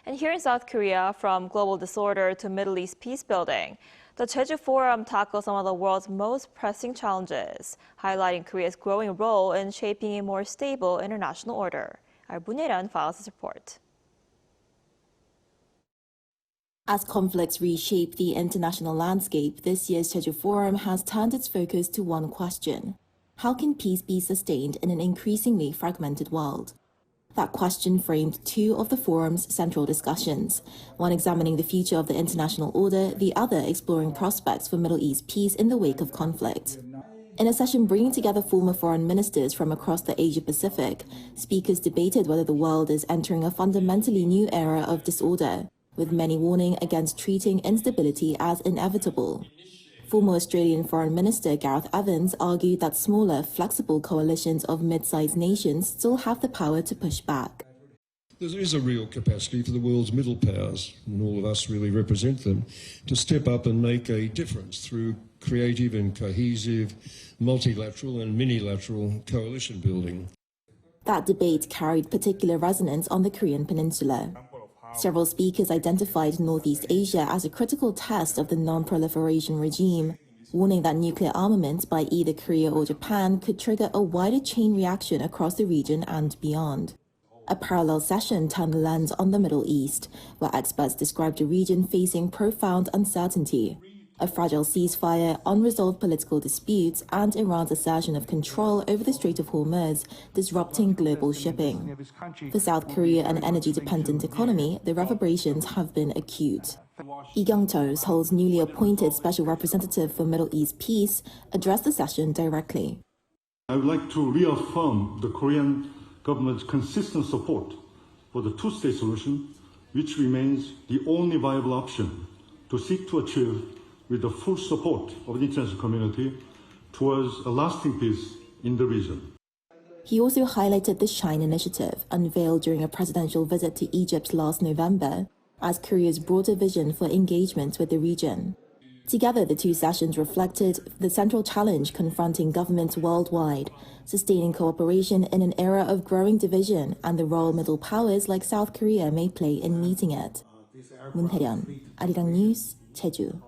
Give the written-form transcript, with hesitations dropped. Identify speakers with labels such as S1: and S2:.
S1: And here in South Korea, from global disorder to Middle East peacebuilding, the Jeju Forum tackles some of the world's most pressing challenges, highlighting Korea's growing role in shaping a more stable international order. Our Moon Hye-ryeon files this report.
S2: As conflicts reshape the international landscape, this year's Jeju Forum has turned its focus to one question: how can peace be sustained in an increasingly fragmented world? That question framed two of the forum's central discussions, one examining the future of the international order, the other exploring prospects for Middle East peace in the wake of conflict. In a session bringing together former foreign ministers from across the Asia-Pacific, speakers debated whether the world is entering a fundamentally new era of disorder, with many warning against treating instability as inevitable. Former Australian Foreign Minister Gareth Evans argued that smaller, flexible coalitions of mid-sized nations still have the power to push back.
S3: There is a real capacity for the world's middle powers, and all of us really represent them, to step up and make a difference through creative and cohesive, multilateral and minilateral coalition building.
S2: That debate carried particular resonance on the Korean peninsula. Several speakers identified Northeast Asia as a critical test of the non-proliferation regime, warning that nuclear armament by either Korea or Japan could trigger a wider chain reaction across the region and beyond. A parallel session turned the lens on the Middle East, where experts described a region facing profound uncertainty. A fragile ceasefire, unresolved political disputes, and Iran's assertion of control over the Strait of Hormuz, disrupting global shipping. For South Korea, an energy-dependent economy, the reverberations have been acute. Lee Kyung-cho, Seoul's newly appointed Special Representative for Middle East Peace, addressed the session directly.
S4: I would like to reaffirm the Korean government's consistent support for the two-state solution, which remains the only viable option to seek to achieve with the full support of the international community towards a lasting peace in the region.
S2: He also highlighted the SHINE initiative, unveiled during a presidential visit to Egypt last November, as Korea's broader vision for engagement with the region. Together, the two sessions reflected the central challenge confronting governments worldwide, sustaining cooperation in an era of growing division, and the role middle powers like South Korea may play in meeting it. Moon Hye-ryeon, Arirang News, Jeju.